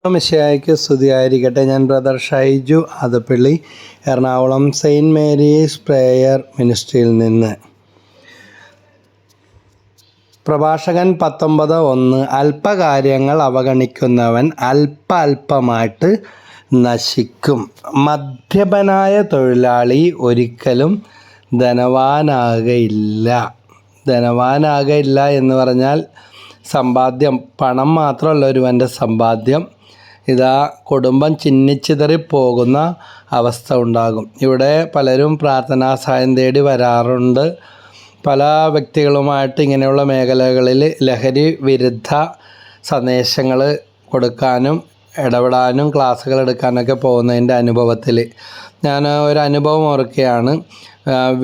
മിശിഹായ്ക്ക് സ്തുതിയായിരിക്കട്ടെ. ഞാൻ brother Shaiju Adappally, Ernakulam saint Mary's prayer മിനിസ്ട്രിയിൽ നിന്ന്. പ്രഭാഷകൻ 19:1 അല്പകാര്യങ്ങൾ അവഗണിക്കുന്നവൻ അല്പമായിട്ട് നശിക്കും. മദ്യപനായ തൊഴിലാളി ഒരിക്കലും ധനവാനാകയില്ല എന്ന് പറഞ്ഞാൽ സമ്പാദ്യം, പണം മാത്രമല്ല ഒരുവൻ്റെ സമ്പാദ്യം. ഇതാ കുടുംബം ചിന്നിച്ചിതറിപ്പോകുന്ന അവസ്ഥ ഉണ്ടാകും. ഇവിടെ പലരും പ്രാർത്ഥനാ സഹായം തേടി വരാറുണ്ട്. പല വ്യക്തികളുമായിട്ട് ഇങ്ങനെയുള്ള മേഖലകളിൽ ലഹരി വിരുദ്ധ സന്ദേശങ്ങൾ കൊടുക്കാനും ഇടപെടാനും ക്ലാസ്സുകൾ എടുക്കാനൊക്കെ പോകുന്നതിൻ്റെ അനുഭവത്തിൽ ഞാൻ ഒരു അനുഭവം ഓർക്കുകയാണ്.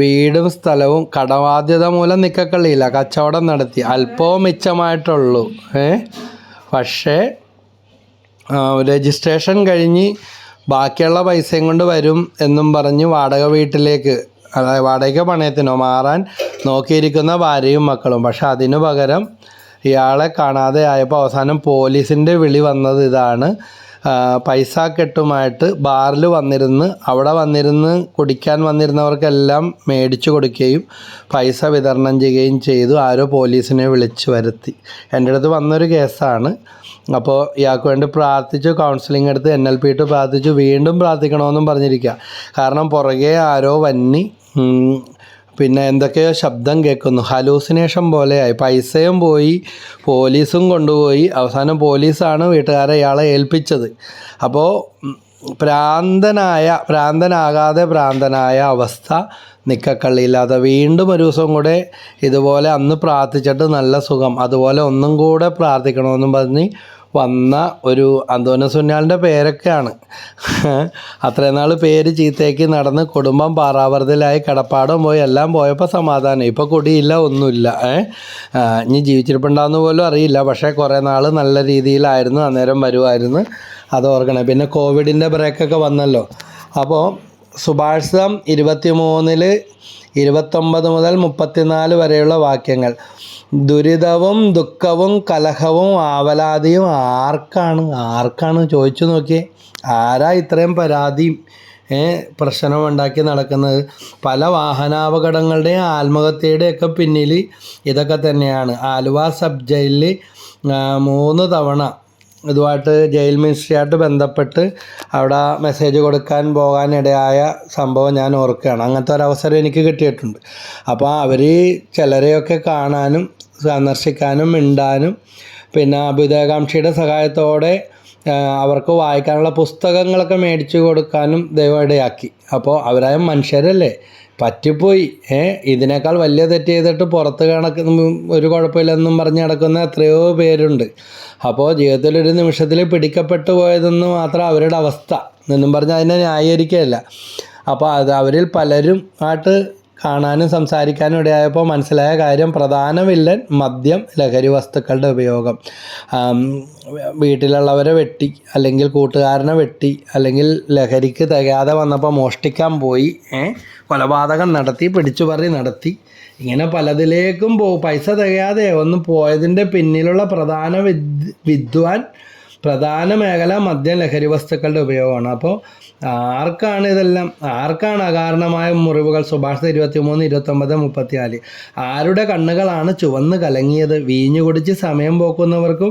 വീടും സ്ഥലവും കടബാധ്യത മൂലം നിക്കക്കള്ളിയില്ല, കച്ചവടം നടത്തി, അല്പവും മിച്ചമായിട്ടുള്ളൂ. പക്ഷേ രജിസ്ട്രേഷൻ കഴിഞ്ഞ് ബാക്കിയുള്ള പൈസയും കൊണ്ട് വരും എന്നും പറഞ്ഞ് വാടക വീട്ടിലേക്ക്, അതായത് വാടക പണയത്തിനോ മാറാൻ നോക്കിയിരിക്കുന്ന ഭാര്യയും മക്കളും. പക്ഷെ അതിനു പകരം ഇയാളെ കാണാതെ ആയപ്പോൾ അവസാനം പോലീസിൻ്റെ വിളി വന്നത് ഇതാണ്: പൈസ കെട്ടുമായിട്ട് ബാറിൽ അവിടെ വന്നിരുന്ന് കുടിക്കാൻ വന്നിരുന്നവർക്കെല്ലാം മേടിച്ചു കൊടുക്കുകയും പൈസ വിതരണം ചെയ്യുകയും ചെയ്തു. ആരോ പോലീസിനെ വിളിച്ചു വരുത്തി. എൻ്റെ അടുത്ത് വന്നൊരു കേസാണ്. അപ്പോൾ ഇയാൾക്ക് വേണ്ടി പ്രാർത്ഥിച്ചു, കൗൺസിലിംഗ് എടുത്ത് NLP ഇട്ട് പ്രാർത്ഥിച്ചു. വീണ്ടും പ്രാർത്ഥിക്കണമെന്നും പറഞ്ഞിരിക്കുക. കാരണം പുറകെ ആരോ വന്നി, പിന്നെ എന്തൊക്കെയോ ശബ്ദം കേൾക്കുന്നു, ഹലൂസിനേഷൻ പോലെയായി. പൈസയും പോയി, പോലീസും കൊണ്ടുപോയി. അവസാനം പോലീസാണ് വീട്ടുകാരെ ഇയാളെ ഏൽപ്പിച്ചത്. അപ്പോൾ ഭ്രാന്തനായ അവസ്ഥ, നിക്കക്കള്ളിയില്ലാതെ. വീണ്ടും ഒരു ദിവസം കൂടെ ഇതുപോലെ അന്ന് പ്രാർത്ഥിച്ചിട്ട് നല്ല സുഖം, അതുപോലെ ഒന്നും കൂടെ പ്രാർത്ഥിക്കണമെന്നും പറഞ്ഞ് വന്ന ഒരു അന്തോനീസ് പുണ്യാളൻ്റെ പേരൊക്കെയാണ്. അത്രയും നാൾ പേര് ചീത്തയാക്കി നടന്ന് കുടുംബം പാറാവൃതയിലായി, കടപ്പാടും പോയി, എല്ലാം പോയപ്പോൾ സമാധാനം. ഇപ്പോൾ കുടിയില്ല, ഒന്നുമില്ല. ഇനി ജീവിച്ചിരിപ്പുണ്ടാകുന്ന പോലും അറിയില്ല. പക്ഷേ കുറേ നാൾ നല്ല രീതിയിലായിരുന്നു, അന്നേരം വരുമായിരുന്നു. അത് ഓർക്കണേ. പിന്നെ കോവിഡിൻ്റെ ബ്രേക്കൊക്കെ വന്നല്ലോ. അപ്പോൾ സുഭാഷിതം 23:29 മുതൽ 34 വരെയുള്ള വാക്യങ്ങൾ: ദുരിതവും ദുഃഖവും കലഹവും ആവലാതിയും ആർക്കാണ് ചോദിച്ചു നോക്കിയേ. ആരാ ഇത്രയും പരാതിയും പ്രശ്നമുണ്ടാക്കി നടക്കുന്നത്? പല വാഹനാപകടങ്ങളുടെയും ആത്മഹത്യയുടെയൊക്കെ പിന്നിൽ ഇതൊക്കെ തന്നെയാണ്. ആലുവ സബ് ജയിലിൽ 3 തവണ ഇതുമായിട്ട് ജയിൽ മിനിസ്ട്രിയായിട്ട് ബന്ധപ്പെട്ട് അവിടെ മെസ്സേജ് കൊടുക്കാൻ പോകാനിടയായ സംഭവം ഞാൻ ഓർക്കുകയാണ്. അങ്ങനത്തെ ഒരവസരം എനിക്ക് കിട്ടിയിട്ടുണ്ട്. അപ്പോൾ അവർ ചിലരെയൊക്കെ കാണാനും സന്ദർശിക്കാനും മിണ്ടാനും, പിന്നെ അഭ്യുദയകാംക്ഷിയുടെ സഹായത്തോടെ അവർക്ക് വായിക്കാനുള്ള പുസ്തകങ്ങളൊക്കെ മേടിച്ചു കൊടുക്കാനും ദൈവം ഇടയാക്കി. അപ്പോൾ അവരായ മനുഷ്യരല്ലേ, പറ്റിപ്പോയി. ഇതിനേക്കാൾ വലിയ തെറ്റ് ചെയ്തിട്ട് പുറത്ത് ഒരു കുഴപ്പമില്ലെന്നും പറഞ്ഞ് നടക്കുന്ന എത്രയോ പേരുണ്ട്. അപ്പോൾ ജീവിതത്തിലൊരു നിമിഷത്തിൽ പിടിക്കപ്പെട്ടു പോയതെന്ന് മാത്രം അവരുടെ അവസ്ഥ എന്നും പറഞ്ഞ് അതിനെ ന്യായീകരിക്കുകയല്ല. അപ്പോൾ അവരിൽ പലരും ആയിട്ട് കാണാനും സംസാരിക്കാനും ഇടയായപ്പോൾ മനസ്സിലായ കാര്യം: പ്രധാന വില്ലൻ മദ്യം, ലഹരി വസ്തുക്കളുടെ ഉപയോഗം. വീട്ടിലുള്ളവരെ വെട്ടി, അല്ലെങ്കിൽ കൂട്ടുകാരനെ വെട്ടി, അല്ലെങ്കിൽ ലഹരിക്ക് തികയാതെ വന്നപ്പോൾ മോഷ്ടിക്കാൻ പോയി, കൊലപാതകം നടത്തി, പിടിച്ചുപറി നടത്തി, ഇങ്ങനെ പലതിലേക്കും പൈസ തികയാതെ ഒന്നും പോയതിൻ്റെ പിന്നിലുള്ള പ്രധാന മേഖല മദ്യം, ലഹരി വസ്തുക്കളുടെ ഉപയോഗമാണ്. അപ്പോൾ ആർക്കാണ് അകാരണമായ മുറിവുകൾ? സുഭാഷിതം 23:29-34. ആരുടെ കണ്ണുകളാണ് ചുവന്ന് കലങ്ങിയത്? വീഞ്ഞു കുടിച്ച് സമയം പോക്കുന്നവർക്കും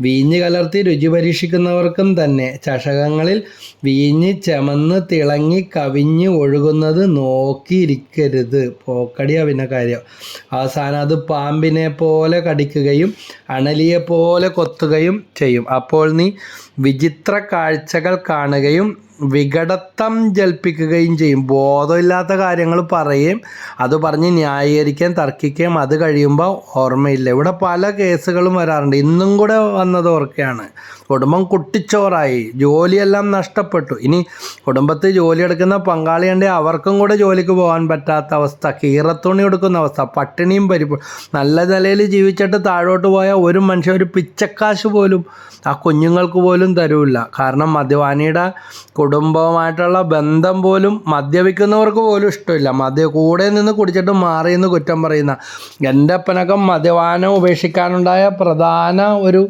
വീഞ്ഞ് കലർത്തി രുചി പരീക്ഷിക്കുന്നവർക്കും തന്നെ. ചഷകങ്ങളിൽ വീഞ്ഞ് ചെമന്ന് തിളങ്ങി കവിഞ്ഞ് ഒഴുകുന്നത് നോക്കിയിരിക്കരുത്. പോക്കടിയാ പിന്നെ കാര്യം. അവസാനം അത് പാമ്പിനെ പോലെ കടിക്കുകയും അണലിയെ പോലെ കൊത്തുകയും ചെയ്യും. അപ്പോൾ നീ വിചിത്ര കാഴ്ചകൾ കാണുകയും വികടത്തം ജൽപ്പിക്കുകയും ചെയ്യും. ബോധമില്ലാത്ത കാര്യങ്ങൾ പറയുകയും അത് പറഞ്ഞ് ന്യായീകരിക്കുകയും തർക്കിക്കുകയും അത് കഴിയുമ്പോൾ ഓർമ്മയില്ല. ഇവിടെ പല കേസുകളും വരാറുണ്ട്. ഇന്നും കൂടെ വന്നത് ഓർക്കുകയാണ്. കുടുംബം കുട്ടിച്ചോറായി, ജോലിയെല്ലാം നഷ്ടപ്പെട്ടു. ഇനി കുടുംബത്തിൽ ജോലിയെടുക്കുന്ന പങ്കാളിയുണ്ടെങ്കിൽ അവർക്കും കൂടെ ജോലിക്ക് പോകാൻ പറ്റാത്ത അവസ്ഥ, കീറത്തുണി എടുക്കുന്ന അവസ്ഥ, പട്ടിണിയും നല്ല നിലയിൽ ജീവിച്ചിട്ട് താഴോട്ട് പോയ ഒരു മനുഷ്യൻ ഒരു പിച്ചക്കാശ് പോലും ആ കുഞ്ഞുങ്ങൾക്ക് പോലും തരൂല്ല. കാരണം മദ്യപാനിയുടെ കുടുംബവുമായിട്ടുള്ള ബന്ധം പോലും മദ്യപിക്കുന്നവർക്ക് പോലും ഇഷ്ടമില്ല. കൂടെ നിന്ന് കുടിച്ചിട്ട് മാറി എന്ന് കുറ്റം പറയുന്ന എൻ്റെ അപ്പനൊക്കെ മദ്യപാനം ഉപേക്ഷിക്കാനുണ്ടായ പ്രധാന ഒരു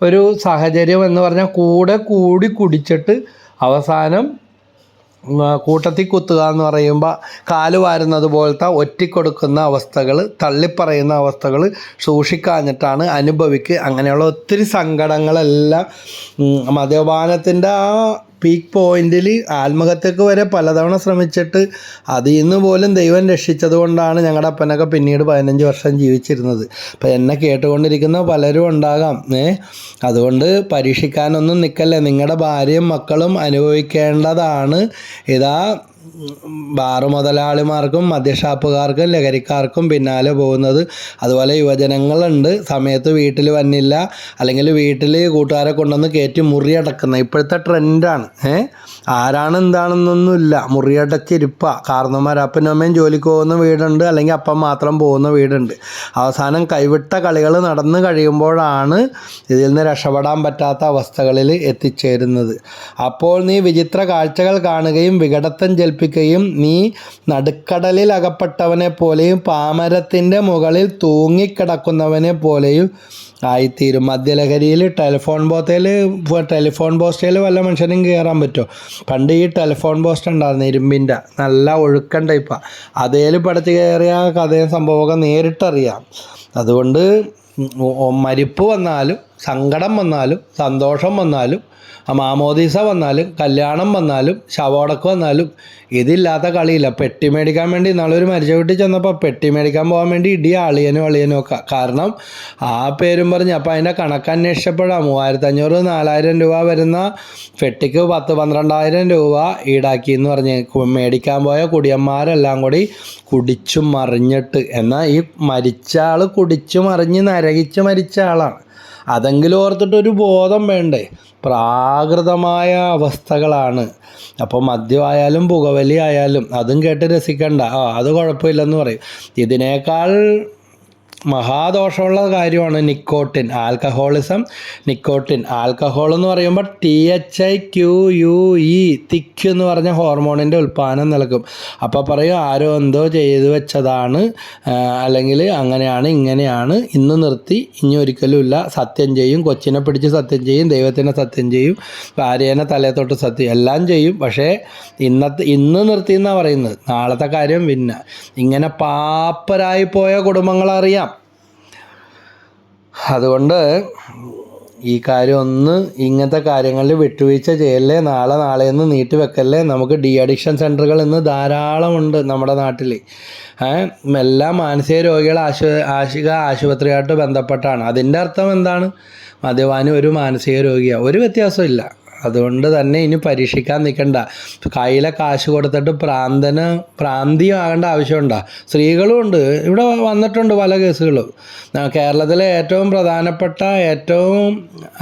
ഒരു സാഹചര്യം എന്ന് പറഞ്ഞാൽ കൂടെ കൂടി കുടിച്ചിട്ട് അവസാനം കൂട്ടത്തിൽ കുത്തുക എന്ന് പറയുമ്പോൾ കാല് വാരുന്നത് പോലത്തെ ഒറ്റിക്കൊടുക്കുന്ന അവസ്ഥകൾ, തള്ളിപ്പറയുന്ന അവസ്ഥകൾ സൂക്ഷിക്കാഞ്ഞിട്ടാണ് അനുഭവിക്കുക. അങ്ങനെയുള്ള ഒത്തിരി സങ്കടങ്ങളെല്ലാം മദ്യപാനത്തിൻ്റെ ആ പീക്ക് പോയിന്റിൽ ആത്മഹത്യക്ക് വരെ പലതവണ ശ്രമിച്ചിട്ട് അതിൽ നിന്ന് പോലും ദൈവം രക്ഷിച്ചത് കൊണ്ടാണ് ഞങ്ങളുടെ അപ്പനൊക്കെ പിന്നീട് 15 വർഷം ജീവിച്ചിരുന്നത്. അപ്പം എന്നെ കേട്ടുകൊണ്ടിരിക്കുന്ന പലരും ഉണ്ടാകാം. അതുകൊണ്ട് പരീക്ഷിക്കാനൊന്നും നിൽക്കല്ലേ. നിങ്ങളുടെ ഭാര്യയും മക്കളും അനുഭവിക്കേണ്ടതാണ് ഇതാ ബാറ് മുതലാളിമാർക്കും മദ്യഷാപ്പുകാർക്കും ലഹരിക്കാർക്കും പിന്നാലെ പോകുന്നത്. അതുപോലെ യുവജനങ്ങളുണ്ട്, സമയത്ത് വീട്ടിൽ വന്നില്ല, അല്ലെങ്കിൽ വീട്ടിൽ കൂട്ടുകാരെ കൊണ്ടുവന്ന് കയറ്റി മുറിയടക്കുന്ന ഇപ്പോഴത്തെ ട്രെൻഡാണ്. ആരാണ് എന്താണെന്നൊന്നുമില്ല, മുറിയടച്ചിരിപ്പ. കാരണന്മാർ അപ്പനും അമ്മയും ജോലിക്ക് പോകുന്ന വീടുണ്ട്, അല്ലെങ്കിൽ അപ്പം മാത്രം പോകുന്ന വീടുണ്ട്. അവസാനം കൈവിട്ട കളികൾ നടന്നു കഴിയുമ്പോഴാണ് ഇതിൽ നിന്ന് രക്ഷപ്പെടാൻ പറ്റാത്ത അവസ്ഥകളിൽ എത്തിച്ചേരുന്നത്. അപ്പോൾ നീ വിചിത്ര കാഴ്ചകൾ കാണുകയും വികടത്തം ജൽപ്പിക്കുകയും നീ നടുക്കടലിൽ അകപ്പെട്ടവനെ പോലെയും പാമരത്തിൻ്റെ മുകളിൽ തൂങ്ങിക്കിടക്കുന്നവനെ പോലെയും ആയിത്തീരും. മദ്യലഹരിയിൽ ടെലിഫോൺ പോസ്റ്റയിൽ വല്ല മനുഷ്യനും കയറാൻ പറ്റുമോ? പണ്ട് ഈ ടെലിഫോൺ പോസ്റ്റ് ഉണ്ടായിരുന്നു, ഇരുമ്പിൻ്റെ, നല്ല ഒഴുക്കൻ ടൈപ്പാണ്. അതേൽ പഠിച്ച് കയറിയ കഥയും സംഭവമൊക്കെ നേരിട്ടറിയാം. അതുകൊണ്ട് മരിപ്പ് വന്നാലും സങ്കടം വന്നാലും സന്തോഷം വന്നാലും മാമോദീസ വന്നാലും കല്യാണം വന്നാലും ശവോടക്കം വന്നാലും ഇതില്ലാത്ത കളിയില്ല. പെട്ടി മേടിക്കാൻ വേണ്ടി നാളൊരു മരിച്ച വീട്ടിൽ ചെന്നപ്പോൾ പെട്ടി മേടിക്കാൻ പോകാൻ വേണ്ടി ഇടിയ അളിയനും ഒക്കെ. കാരണം ആ പേരും പറഞ്ഞ് അപ്പോൾ അതിൻ്റെ കണക്ക് അന്വേഷിച്ചപ്പോഴാണ് 3500-4000 രൂപ വരുന്ന പെട്ടിക്ക് 10-12,000 രൂപ ഈടാക്കി എന്ന് പറഞ്ഞ് മേടിക്കാൻ പോയ കുടിയന്മാരെല്ലാം കൂടി കുടിച്ചു മറിഞ്ഞിട്ട്. എന്നാൽ ഈ മരിച്ച ആൾ കുടിച്ചു മറിഞ്ഞ് നരകിച്ച് മരിച്ച ആളാണ്. അതെങ്കിലും ഓർത്തിട്ടൊരു ബോധം വേണ്ടേ? പ്രാകൃതമായ അവസ്ഥകളാണ്. അപ്പോൾ മദ്യമായാലും പുകവലി ആയാലും അതും കേട്ട് രസിക്കണ്ട, അത് കുഴപ്പമില്ലെന്ന് പറയും. ഇതിനേക്കാൾ മഹാദോഷമുള്ള കാര്യമാണ് നിക്കോട്ടിൻ, ആൽക്കഹോളിസം. ആൽക്കഹോൾ എന്ന് പറയുമ്പോൾ THIQUE, തിക്ക് എന്ന് പറഞ്ഞ ഹോർമോണിൻ്റെ ഉൽപ്പാദനം നിലക്കും. അപ്പോൾ പറയും ആരോ എന്തോ ചെയ്തു വെച്ചതാണ്, അല്ലെങ്കിൽ അങ്ങനെയാണ് ഇങ്ങനെയാണ്, ഇന്ന് നിർത്തി ഇനി ഒരിക്കലും ഇല്ല, സത്യം ചെയ്യും, കൊച്ചിനെ പിടിച്ച് സത്യം ചെയ്യും, ദൈവത്തിനെ സത്യം ചെയ്യും, ഭാര്യേനെ തലേ തൊട്ട് സത്യം എല്ലാം ചെയ്യും. പക്ഷേ ഇന്ന് നിർത്തി എന്നാണ് പറയുന്നത്, നാളത്തെ കാര്യം പിന്നെ. ഇങ്ങനെ പാപ്പരായി പോയ കുടുംബങ്ങളറിയാം. അതുകൊണ്ട് ഈ കാര്യം ഇങ്ങനത്തെ കാര്യങ്ങളിൽ വിട്ടുവീഴ്ച ചെയ്യല്ലേ, നാളെയെന്ന് നീട്ടി വെക്കല്ലേ. നമുക്ക് അഡിക്ഷൻ സെൻ്ററുകൾ ഇന്ന് ധാരാളമുണ്ട് നമ്മുടെ നാട്ടിൽ. എല്ലാം മാനസിക രോഗികൾ ആശുപത്രിയായിട്ട് ബന്ധപ്പെട്ടാണ്. അതിൻ്റെ അർത്ഥം എന്താണ്? മദ്യപാനി ഒരു മാനസിക രോഗിയാണ്, ഒരു വ്യത്യാസവും ഇല്ല. അതുകൊണ്ട് തന്നെ ഇനി പരീക്ഷിക്കാൻ നിൽക്കണ്ട. കയ്യിലെ കാശ് കൊടുത്തിട്ട് പ്രാന്തിയാകേണ്ട ആവശ്യമുണ്ടോ? സ്ത്രീകളും ഉണ്ട്, ഇവിടെ വന്നിട്ടുണ്ട് പല കേസുകളും. കേരളത്തിലെ ഏറ്റവും പ്രധാനപ്പെട്ട ഏറ്റവും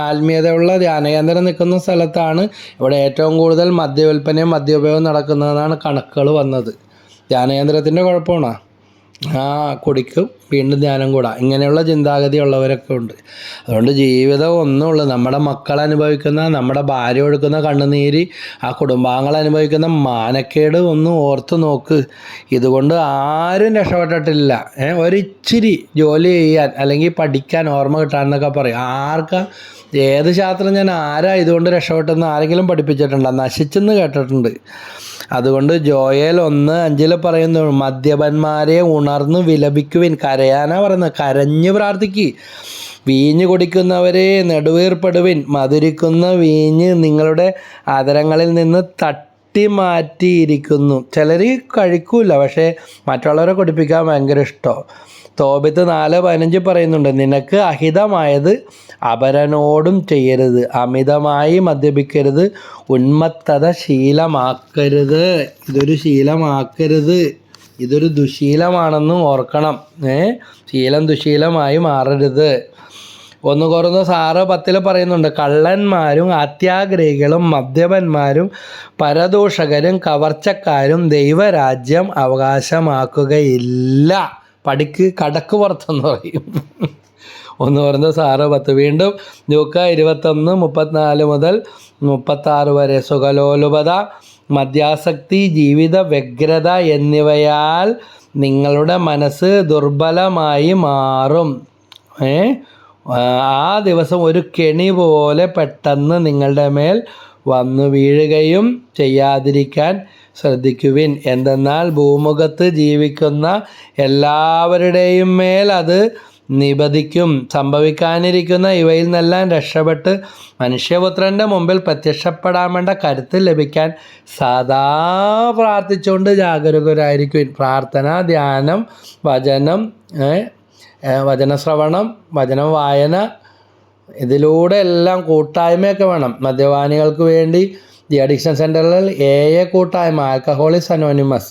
ആത്മീയതയുള്ള ധ്യാനകേന്ദ്രം നിൽക്കുന്ന സ്ഥലത്താണ് ഇവിടെ ഏറ്റവും കൂടുതൽ മദ്യവിൽപ്പനയും മദ്യോപയോഗം നടക്കുന്നതെന്നാണ് കണക്കുകൾ വന്നത്. ധ്യാനകേന്ദ്രത്തിൻ്റെ കുഴപ്പമാണോ? കുടിക്കും, വീണ്ടും ധ്യാനം കൂടാ, ഇങ്ങനെയുള്ള ചിന്താഗതി ഉള്ളവരൊക്കെ ഉണ്ട്. അതുകൊണ്ട് ജീവിതം ഒന്നുള്ളൂ. നമ്മുടെ മക്കൾ അനുഭവിക്കുന്ന, നമ്മുടെ ഭാര്യ ഒഴുക്കുന്ന കണ്ണുനീര്, ആ കുടുംബാംഗങ്ങൾ അനുഭവിക്കുന്ന മാനക്കേട് ഒന്ന് ഓർത്ത് നോക്ക്. ഇതുകൊണ്ട് ആരും രക്ഷപ്പെട്ടിട്ടില്ല. ഒരിച്ചിരി ജോലി ചെയ്യാൻ അല്ലെങ്കിൽ പഠിക്കാൻ ഓർമ്മ കിട്ടാമെന്നൊക്കെ പറയും. ഏത് ശാസ്ത്രജ്ഞൻ ഇതുകൊണ്ട് രക്ഷപ്പെട്ടെന്ന് ആരെങ്കിലും പഠിപ്പിച്ചിട്ടുണ്ടോ? നശിച്ചെന്ന് കേട്ടിട്ടുണ്ട്. അതുകൊണ്ട് ജോയേൽ 1:5 പറയുന്നു, മദ്യപന്മാരെ ഉണർന്നു വിലപിക്കുവിൻ. കരയാനാ പറയുന്നത്, കരഞ്ഞ് പ്രാർത്ഥിക്ക്. വീഞ്ഞ് കുടിക്കുന്നവരെ നെടുവീർപ്പെടുവിൻ. മധുരിക്കുന്ന വീഞ്ഞ് നിങ്ങളുടെ ആദരങ്ങളിൽ നിന്ന് തട്ടി മാറ്റിയിരിക്കുന്നു. ചിലർ കഴിക്കൂല, പക്ഷേ മറ്റുള്ളവരെ കുടിപ്പിക്കാൻ ഭയങ്കര ഇഷ്ടം. തോബിത്ത് 4:15 പറയുന്നുണ്ട്, നിനക്ക് അഹിതമായത് അപരനോടും ചെയ്യരുത്, അമിതമായി മദ്യപിക്കരുത്, ഉന്മത്തത ശീലമാക്കരുത്. ഇതൊരു ദുശീലമാണെന്നും ഓർക്കണം. ശീലം ദുശീലമായി മാറരുത്. 1 കൊരിന്ത്യർ 6:10 പറയുന്നുണ്ട്, കള്ളന്മാരും അത്യാഗ്രഹികളും മദ്യപന്മാരും പരദൂഷകരും കവർച്ചക്കാരും ദൈവരാജ്യം അവകാശമാക്കുകയില്ല. കടക്ക് പുറത്തെന്ന് പറയും. 1 കൊരിന്ത്യർ 6:10. വീണ്ടും ലൂക്കാ 21:34 മുതൽ 36 വരെ, സുഖലോലുപത, മദ്യാസക്തി, ജീവിത വ്യഗ്രത എന്നിവയാൽ നിങ്ങളുടെ മനസ്സ് ദുർബലമായി മാറും. ആ ദിവസം ഒരു കെണി പോലെ പെട്ടെന്ന് നിങ്ങളുടെ മേൽ വന്നു വീഴുകയും ചെയ്യാതിരിക്കാൻ ശ്രദ്ധിക്കുവിൻ. എന്തെന്നാൽ ഭൂമുഖത്ത് ജീവിക്കുന്ന എല്ലാവരുടെയും മേൽ അത് നിബദിക്കും. സംഭവിക്കാനിരിക്കുന്ന ഇവയിൽ നിന്നെല്ലാം രക്ഷപ്പെട്ട് മനുഷ്യപുത്രൻ്റെ മുമ്പിൽ പ്രത്യക്ഷപ്പെടാൻ വേണ്ട കരുത്ത് ലഭിക്കാൻ സദാ പ്രാർത്ഥിച്ചുകൊണ്ട് ജാഗരൂകരായിരിക്കും. പ്രാർത്ഥന, ധ്യാനം, വചനശ്രവണം, വചനം വായന, ഇതിലൂടെ എല്ലാം കൂട്ടായ്മയൊക്കെ വേണം. മദ്യപാനികൾക്ക് വേണ്ടി ദി അഡിക്ഷൻ സെൻ്ററിൽ കൂട്ടായ്മ, ആൽക്കഹോളിക്സ് അനോണിമസ്.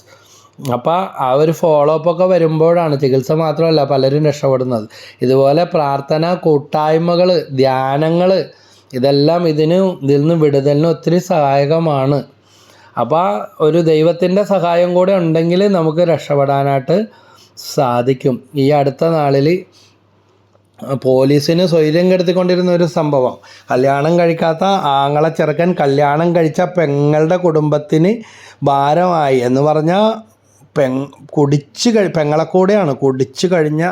അപ്പോൾ ആ ഒരു ഫോളോ അപ്പ് ഒക്കെ വരുമ്പോഴാണ്, ചികിത്സ മാത്രമല്ല, പലരും രക്ഷപ്പെടുന്നത്. ഇതുപോലെ പ്രാർത്ഥന കൂട്ടായ്മകൾ, ധ്യാനങ്ങൾ, ഇതെല്ലാം ഇതിൽ നിന്ന് വിടുതലിന് ഒത്തിരി സഹായകമാണ്. അപ്പോൾ ഒരു ദൈവത്തിൻ്റെ സഹായം കൂടെ ഉണ്ടെങ്കിൽ നമുക്ക് രക്ഷപ്പെടാനായിട്ട് സാധിക്കും. ഈ അടുത്ത നാളിൽ പോലീസിന് സ്വൈര്യം കെടുത്തിക്കൊണ്ടിരുന്ന ഒരു സംഭവം, കല്യാണം കഴിക്കാത്ത ആങ്ങളെ ചെറുക്കൻ കല്യാണം കഴിച്ച പെങ്ങളുടെ കുടുംബത്തിന് ഭാരമായി എന്ന് പറഞ്ഞാൽ പെങ്ങളെ കൂടെയാണ് കുടിച്ച് കഴിഞ്ഞ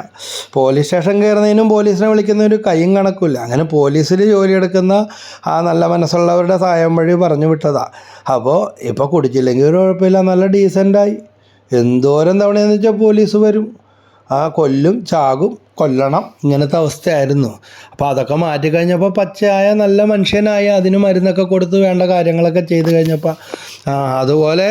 പോലീസ് സ്റ്റേഷൻ കയറുന്നതിനും പോലീസിനെ വിളിക്കുന്ന ഒരു കൈയും കണക്കില്ല. അങ്ങനെ പോലീസിൽ ജോലിയെടുക്കുന്ന ആ നല്ല മനസ്സുള്ളവരുടെ സഹായം വഴി പറഞ്ഞു വിട്ടതാ. അപ്പോൾ ഇപ്പോൾ കുടിച്ചില്ലെങ്കിൽ ഒരു കുഴപ്പമില്ല, നല്ല ഡീസൻ്റായി. എന്തോരം തവണയെന്ന് വെച്ചാൽ പോലീസ് വരും, കൊല്ലും, ചാകും, കൊല്ലണം, ഇങ്ങനത്തെ അവസ്ഥയായിരുന്നു. അപ്പോൾ അതൊക്കെ മാറ്റിക്കഴിഞ്ഞപ്പോൾ പച്ചയായ നല്ല മനുഷ്യനായി അതിന് മരുന്നൊക്കെ കൊടുത്ത് വേണ്ട കാര്യങ്ങളൊക്കെ ചെയ്ത് കഴിഞ്ഞപ്പോൾ അതുപോലെ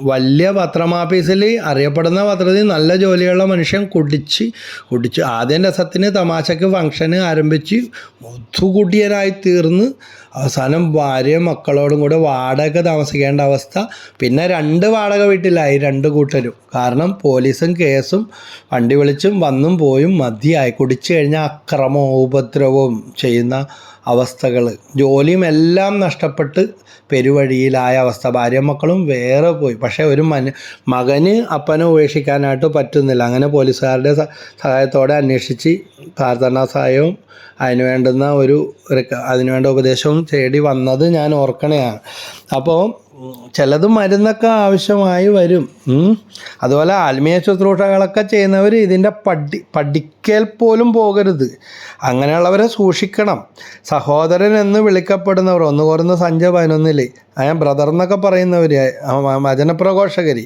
വലിയ പത്രമാഫീസിൽ അറിയപ്പെടുന്ന പത്രത്തിൽ നല്ല ജോലിയുള്ള മനുഷ്യൻ കുടിച്ച് ആദ്യം രസത്തിന് തമാശക്ക് ഫംഗ്ഷന് ആരംഭിച്ച് ഒത്തുകൂട്ടിയനായി തീർന്ന് അവസാനം ഭാര്യയും മക്കളോടും കൂടെ വാടക താമസിക്കേണ്ട അവസ്ഥ. പിന്നെ 2 വാടക വീട്ടിലായി 2 കൂട്ടരും. കാരണം പോലീസും കേസും വണ്ടി വിളിച്ചും വന്നും പോയും മതിയായി. കുടിച്ചു കഴിഞ്ഞാൽ അക്രമവും ഉപദ്രവവും ചെയ്യുന്ന അവസ്ഥകൾ, ജോലിയും എല്ലാം നഷ്ടപ്പെട്ട് പെരുവഴിയിലായ അവസ്ഥ. ഭാര്യയും മക്കളും വേറെ പോയി. പക്ഷേ ഒരു മകന് അപ്പനെ ഉപേക്ഷിക്കാനായിട്ട് പറ്റുന്നില്ല. അങ്ങനെ പോലീസുകാരുടെ സഹായത്തോടെ അന്വേഷിച്ച് പ്രാർത്ഥനാ സഹായവും അതിനുവേണ്ട ഉപദേശവും തേടി വന്നത് ഞാൻ ഓർക്കണയാണ്. അപ്പോൾ ചിലത് മരുന്നൊക്കെ ആവശ്യമായി വരും. അതുപോലെ ആത്മീയ ശുശ്രൂഷകളൊക്കെ ചെയ്യുന്നവർ ഇതിൻ്റെ പഠിക്കൽ പോലും പോകരുത്. അങ്ങനെയുള്ളവരെ സൂക്ഷിക്കണം. സഹോദരൻ എന്ന് വിളിക്കപ്പെടുന്നവർ 1 കൊരിന്ത്യർ 5:11 ബ്രദർ എന്നൊക്കെ പറയുന്നവർ, വചനപ്രഘോഷകർ,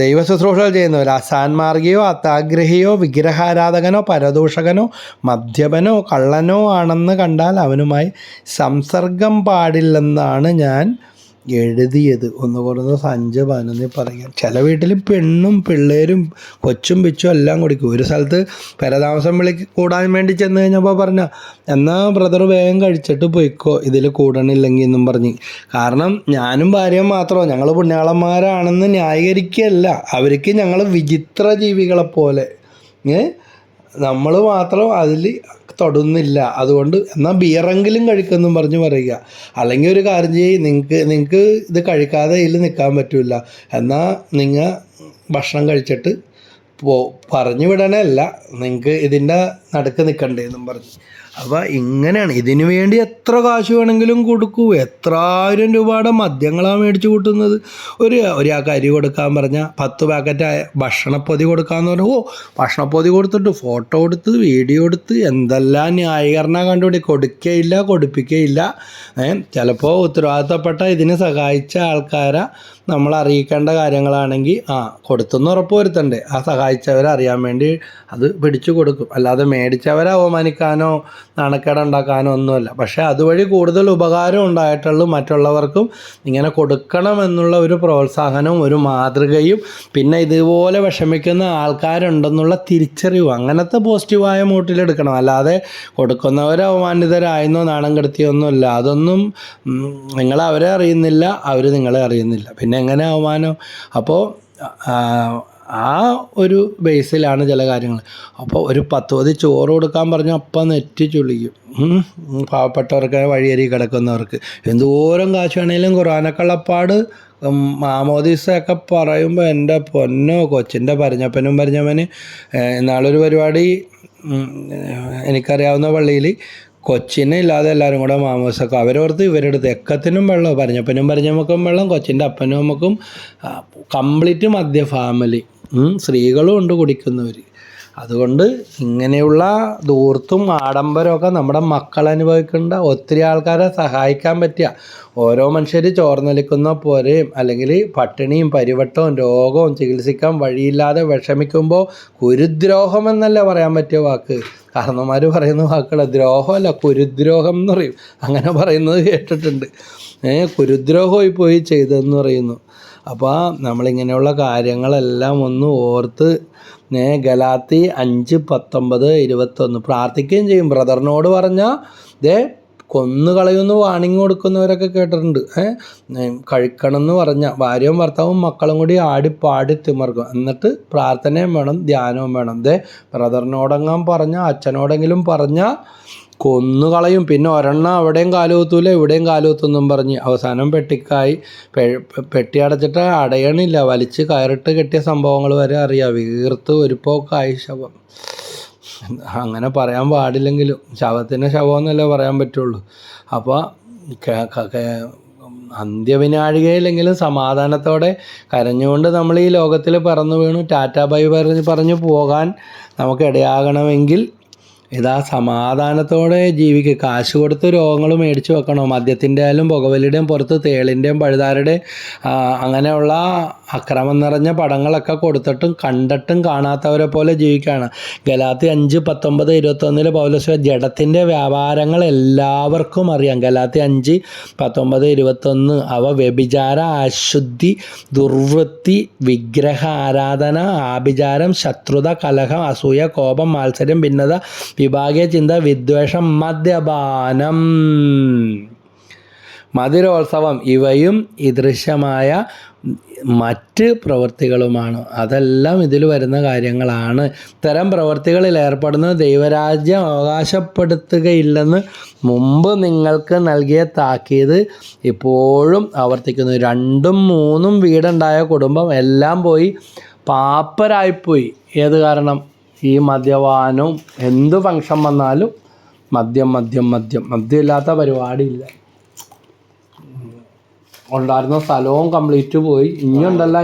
ദൈവ ശുശ്രൂഷകൾ ചെയ്യുന്നവർ, അസാൻമാർഗിയോ അത്യാഗ്രഹിയോ വിഗ്രഹാരാധകനോ പരദൂഷകനോ മദ്യപനോ കള്ളനോ ആണെന്ന് കണ്ടാൽ അവനുമായി സംസർഗം പാടില്ലെന്നാണ് ഞാൻ എഴുതിയത്. 1 കൊരിന്ത്യർ 5:11 പറയുക. ചില വീട്ടിൽ പെണ്ണും പിള്ളേരും കൊച്ചും പിച്ചും എല്ലാം കുടിക്കും. ഒരു സ്ഥലത്ത് പരതാമസം കൂടാൻ വേണ്ടി ചെന്ന് കഴിഞ്ഞപ്പോൾ പറഞ്ഞ എന്നാൽ ബ്രദർ വേഗം കഴിച്ചിട്ട് പോയിക്കോ, ഇതിൽ കൂടണില്ലെങ്കിൽ എന്നും പറഞ്ഞ്. കാരണം ഞാനും ഭാര്യയും മാത്രമോ ഞങ്ങൾ പുണ്യാളന്മാരാണെന്ന് ന്യായീകരിക്കുകയല്ല. അവർക്ക് ഞങ്ങൾ വിചിത്ര ജീവികളെപ്പോലെ, നമ്മൾ മാത്രം അതിൽ തൊടുന്നില്ല. അതുകൊണ്ട് എന്നാൽ ബിയറെങ്കിലും കഴിക്കുമെന്നും പറഞ്ഞ് പറയുക. അല്ലെങ്കിൽ ഒരു കാര്യം ചെയ്യും, നിങ്ങൾക്ക് ഇത് കഴിക്കാതെ ഇതിൽ നിൽക്കാൻ പറ്റില്ല, എന്നാൽ നിങ്ങൾ ഭക്ഷണം കഴിച്ചിട്ട് പറഞ്ഞു വിടണമല്ല, നിങ്ങൾക്ക് ഇതിൻ്റെ നടുക്ക് നിൽക്കണ്ടേ എന്നും പറഞ്ഞു. അപ്പോൾ ഇങ്ങനെയാണ്. ഇതിനു വേണ്ടി എത്ര കാശ് വേണമെങ്കിലും കൊടുക്കൂ. എത്ര 1000 രൂപയുടെ മദ്യങ്ങളാണ് മേടിച്ച് കൂട്ടുന്നത്. ഒരാൾക്ക് അരി കൊടുക്കാൻ പറഞ്ഞാൽ 10 പാക്കറ്റ് ഭക്ഷണപ്പൊതി കൊടുക്കാമെന്ന് പറഞ്ഞാൽ ഭക്ഷണപ്പൊതി കൊടുത്തിട്ട് ഫോട്ടോ എടുത്ത് വീഡിയോ എടുത്ത് എന്തെല്ലാം ന്യായീകരണം കണ്ടുപിടി. കൊടുക്കുകയില്ല, കൊടുപ്പിക്കുകയില്ല. ചിലപ്പോൾ ഉത്തരവാദിത്തപ്പെട്ട ഇതിന് സഹായിച്ച ആൾക്കാരെ നമ്മൾ അറിയിക്കേണ്ട കാര്യങ്ങളാണെങ്കിൽ കൊടുത്തെന്ന് ഉറപ്പ് വരുത്തണ്ടേ. ആ സഹായിച്ചവരെ അറിയാൻ വേണ്ടി അത് പിടിച്ചു കൊടുക്കും. അല്ലാതെ മേടിച്ചവരെ അവമാനിക്കാനോ നാണക്കേടുണ്ടാക്കാനോ ഒന്നുമല്ല. പക്ഷേ അതുവഴി കൂടുതൽ ഉപകാരം ഉണ്ടായിട്ടുള്ളൂ. മറ്റുള്ളവർക്കും ഇങ്ങനെ കൊടുക്കണമെന്നുള്ള ഒരു പ്രോത്സാഹനവും ഒരു മാതൃകയും പിന്നെ ഇതുപോലെ വിഷമിക്കുന്ന ആൾക്കാരുണ്ടെന്നുള്ള തിരിച്ചറിവ്, അങ്ങനത്തെ പോസിറ്റീവായ മൂട്ടിലെടുക്കണം. അല്ലാതെ കൊടുക്കുന്നവരെ അവമാനിതരായെന്നോ നാണം കെടുത്തിയൊന്നുമില്ല. അതൊന്നും നിങ്ങളവരെ അറിയുന്നില്ല, അവർ നിങ്ങളെ അറിയുന്നില്ല. പിന്നെ എങ്ങനെ അവമാനം? അപ്പോൾ ആ ഒരു ബേസിലാണ് ചില കാര്യങ്ങൾ. അപ്പോൾ ഒരു 10 പൊതി ചോറ് കൊടുക്കാൻ പറഞ്ഞാൽ അപ്പം നെറ്റി ചുളിക്കും. പാവപ്പെട്ടവർക്ക്, വഴിയരി കിടക്കുന്നവർക്ക് എന്തോരം കാശ് വേണേലും ഖുർആനക്കള്ളപ്പാട് മാമോദീസയൊക്കെ പറയുമ്പോൾ എൻ്റെ പൊന്നോ, കൊച്ചിൻ്റെ പരിഞ്ഞപ്പനും ഇന്നാളൊരു പരിപാടി എനിക്കറിയാവുന്ന പള്ളിയിൽ കൊച്ചിനെ ഇല്ലാതെ എല്ലാവരും കൂടെ മാമോദിസയൊക്കെ അവരോർത്ത് ഇവരെടുത്ത് എക്കത്തിനും വെള്ളം, പരിഞ്ഞപ്പനും വെള്ളം, കൊച്ചിൻ്റെ അപ്പനും അമ്മക്കും കംപ്ലീറ്റ് മദ്യ ഫാമിലി, സ്ത്രീകളും ഉണ്ട് കുടിക്കുന്നവർ. അതുകൊണ്ട് ഇങ്ങനെയുള്ള ധൂർത്തും ആഡംബരമൊക്കെ നമ്മുടെ മക്കൾ അനുഭവിക്കേണ്ട ഒത്തിരി ആൾക്കാരെ സഹായിക്കാൻ പറ്റിയ ഓരോ മനുഷ്യർ ചോർന്നൊലിക്കുന്ന പോരെയും അല്ലെങ്കിൽ പട്ടിണിയും പരിവട്ടവും രോഗവും ചികിത്സിക്കാൻ വഴിയില്ലാതെ വിഷമിക്കുമ്പോൾ കുരുദ്രോഹം എന്നല്ല പറയാൻ പറ്റിയ വാക്ക്. കാരണവന്മാർ പറയുന്ന വാക്കുകൾ ദ്രോഹമല്ല, കുരുദ്രോഹം എന്ന് പറയും. അങ്ങനെ പറയുന്നത് കേട്ടിട്ടുണ്ട്. കുരുദ്രോഹമായി പോയി ചെയ്തതെന്ന് പറയുന്നു. അപ്പോൾ നമ്മളിങ്ങനെയുള്ള കാര്യങ്ങളെല്ലാം ഒന്ന് ഓർത്ത് ഗലാത്തി 5:19-21 പ്രാർത്ഥിക്കുകയും ചെയ്യും. ബ്രദറിനോട് പറഞ്ഞാൽ കൊന്നുകളയുമെന്ന് വാണിംഗ് കൊടുക്കുന്നവരൊക്കെ കേട്ടിട്ടുണ്ട്. കഴിക്കണം എന്ന് പറഞ്ഞാൽ ഭാര്യയും ഭർത്താവും മക്കളും കൂടി ആടിപ്പാടി തിമർക്കും. എന്നിട്ട് പ്രാർത്ഥനയും വേണം, ധ്യാനവും വേണം. ബ്രദറിനോടെങ്കിലും പറഞ്ഞാൽ അച്ഛനോടെങ്കിലും പറഞ്ഞാൽ കൊന്നുകളയും. പിന്നെ ഒരെണ്ണം അവിടെയും കാലുകുത്തൂല ഇവിടെയും കാലുകുത്തെന്നും പറഞ്ഞ് അവസാനം പെട്ടിക്കായി. പെട്ടി അടച്ചിട്ട് അടയണില്ല, വലിച്ച് കയറിട്ട് കെട്ടിയ സംഭവങ്ങൾ വരെ അറിയാം. വീർത്ത് ഒരു പോക്കായി ശവം. അങ്ങനെ പറയാൻ പാടില്ലെങ്കിലും ശവത്തിന് ശവമെന്നല്ലേ പറയാൻ പറ്റുള്ളൂ. അപ്പോൾ അന്ത്യവിനാഴികയിലെങ്കിലും സമാധാനത്തോടെ കരഞ്ഞുകൊണ്ട് നമ്മൾ ഈ ലോകത്തിൽ പറന്നു വീണു ടാറ്റാ ബൈ പറഞ്ഞു പോകാൻ നമുക്ക് ഇടയാകണമെങ്കിൽ ഇതാ സമാധാനത്തോടെ ജീവിക്കുക. കാശ് കൊടുത്ത് രോഗങ്ങൾ മേടിച്ച് വെക്കണോ? മദ്യത്തിൻ്റെ ആയാലും പുകവലിയുടെയും പുറത്ത് തേളിൻ്റെയും പഴുതാരുടെ അങ്ങനെയുള്ള അക്രമം നിറഞ്ഞ പടങ്ങളൊക്കെ കൊടുത്തിട്ടും കണ്ടിട്ടും കാണാത്തവരെ പോലെ ജീവിക്കുകയാണ്. ഗലാത്തി 5:19-21 പൗലോസ് ജഡത്തിൻ്റെ വ്യാപാരങ്ങൾ എല്ലാവർക്കും അറിയാം. ഗലാത്തി 5:19-21 അവ വ്യഭിചാര, അശുദ്ധി, ദുർവൃത്തി, വിഗ്രഹ ആരാധന, ആഭിചാരം, ശത്രുത, കലഹം, അസൂയ, കോപം, മാത്സര്യം, ഭിന്നത, വിഭാഗീയ ചിന്ത, വിദ്വേഷം, മദ്യപാനം, മധുരോത്സവം ഇവയും ഇദൃശ്യമായ മറ്റ് പ്രവൃത്തികളുമാണ്. അതെല്ലാം ഇതിൽ വരുന്ന കാര്യങ്ങളാണ്. ഇത്തരം പ്രവൃത്തികളിൽ ഏർപ്പെടുന്നത് ദൈവരാജ്യം അവകാശപ്പെടുത്തുകയില്ലെന്ന് മുമ്പ് നിങ്ങൾക്ക് നൽകിയ താക്കീത് ഇപ്പോഴും ആവർത്തിക്കുന്നു. 2ഉം 3ഉം വീടുണ്ടായ കുടുംബം എല്ലാം പോയി പാപ്പരായിപ്പോയി. ഏത് കാരണം? ഈ മദ്യപാനവും. എന്ത് ഫംഗ്ഷൻ വന്നാലും മദ്യമില്ലാത്ത പരിപാടിയില്ല. ഉണ്ടായിരുന്ന സ്ഥലവും കംപ്ലീറ്റ് പോയി. ഇനിയുണ്ടല്ല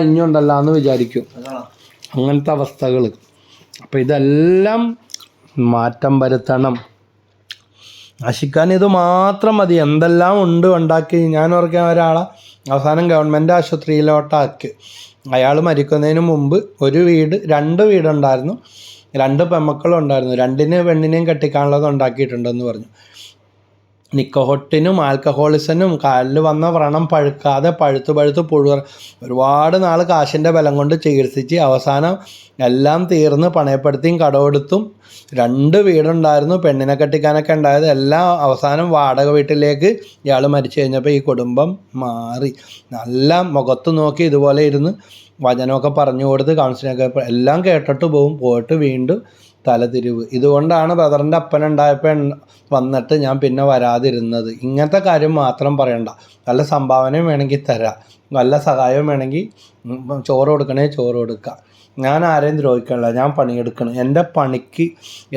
എന്ന് വിചാരിക്കും. അങ്ങനത്തെ അവസ്ഥകൾ. അപ്പോൾ ഇതെല്ലാം മാറ്റം വരുത്തണം. നശിക്കാൻ ഇത് മാത്രം മതി. എന്തെല്ലാം ഉണ്ടാക്കി. ഞാൻ ഓർക്കാൻ ഒരാളെ അവസാനം ഗവൺമെൻറ് ആശുപത്രിയിലോട്ടാക്കി. അയാൾ മരിക്കുന്നതിന് മുമ്പ് 2 വീടുണ്ടായിരുന്നു. 2 പെമ്മക്കളുണ്ടായിരുന്നു. 2 പെണ്ണിനെയും കെട്ടിക്കാനുള്ളത് ഉണ്ടാക്കിയിട്ടുണ്ടെന്ന് പറഞ്ഞു. നിക്കോട്ടിനും ആൽക്കഹോളിസനും കാലിൽ വന്ന വ്രണം പഴുക്കാതെ പഴുത്ത് ഒരുപാട് നാൾ കാശിൻ്റെ ബലം കൊണ്ട് ചികിത്സിച്ച് അവസാനം എല്ലാം തീർന്ന് പണയപ്പെടുത്തിയും കടമെടുത്തും 2 വീടുണ്ടായിരുന്നു. പെണ്ണിനെ കെട്ടിക്കാനൊക്കെ ഉണ്ടായത് എല്ലാം അവസാനം വാടക വീട്ടിലേക്ക് ഇയാൾ മരിച്ചു കഴിഞ്ഞപ്പോൾ ഈ കുടുംബം മാറി. നല്ല മുഖത്ത് നോക്കി ഇതുപോലെ ഇരുന്ന് വചനമൊക്കെ പറഞ്ഞു കൊടുത്ത് കൗൺസിലിങ്ങൊക്കെ എല്ലാം കേട്ടിട്ട് പോയിട്ട് വീണ്ടും തലതിരിവ്. ഇതുകൊണ്ടാണ് ബ്രദറിൻ്റെ അപ്പനുണ്ടായപ്പോൾ വന്നിട്ട് ഞാൻ പിന്നെ വരാതിരുന്നത്. ഇങ്ങനത്തെ കാര്യം മാത്രം പറയണ്ട. നല്ല സംഭാവനയും വേണമെങ്കിൽ തരാം, നല്ല സഹായവും വേണമെങ്കിൽ ചോറ് കൊടുക്കുക. ഞാൻ ആരെയും ദ്രോഹിക്കണില്ല. ഞാൻ പണിയെടുക്കണം. എൻ്റെ പണിക്ക്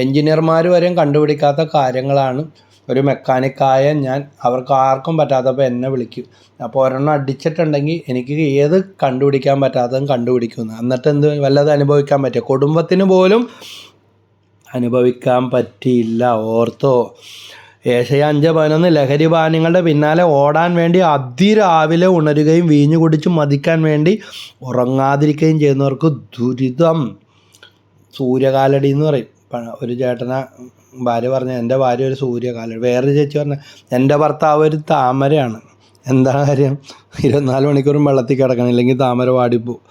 എൻജിനീയർമാർ വരെയും കണ്ടുപിടിക്കാത്ത കാര്യങ്ങളാണ് ഒരു മെക്കാനിക്കായ ഞാൻ. അവർക്ക് ആർക്കും പറ്റാത്തപ്പോൾ എന്നെ വിളിക്കും. അപ്പോൾ ഒരെണ്ണം അടിച്ചിട്ടുണ്ടെങ്കിൽ എനിക്ക് ഏത് കണ്ടുപിടിക്കാൻ പറ്റാത്തതും കണ്ടുപിടിക്കുന്നു. എന്നിട്ട് വല്ലതും അനുഭവിക്കാൻ പറ്റുക? കുടുംബത്തിന് പോലും അനുഭവിക്കാൻ പറ്റിയില്ല. ഓർത്തോ? ഏശയ്യാ 5:11 ലഹരി പാനീയങ്ങളുടെ പിന്നാലെ ഓടാൻ വേണ്ടി അതിരാവിലെ ഉണരുകയും വീഞ്ഞു കുടിച്ച് മതിക്കാൻ വേണ്ടി ഉറങ്ങാതിരിക്കുകയും ചെയ്യുന്നവർക്ക് ദുരിതം. സൂര്യകാലടി എന്ന് പറയും. ഒരു ചേട്ടനെ ഭാര്യ പറഞ്ഞ എൻ്റെ ഭാര്യ ഒരു സൂര്യകാലടി. വേറൊരു ചേച്ചി പറഞ്ഞ എൻ്റെ ഭർത്താവ് ഒരു താമരയാണ്. എന്താണ് കാര്യം? 24 മണിക്കൂറും വെള്ളത്തിൽ കിടക്കണം, ഇല്ലെങ്കിൽ താമര വാടിപ്പോവും.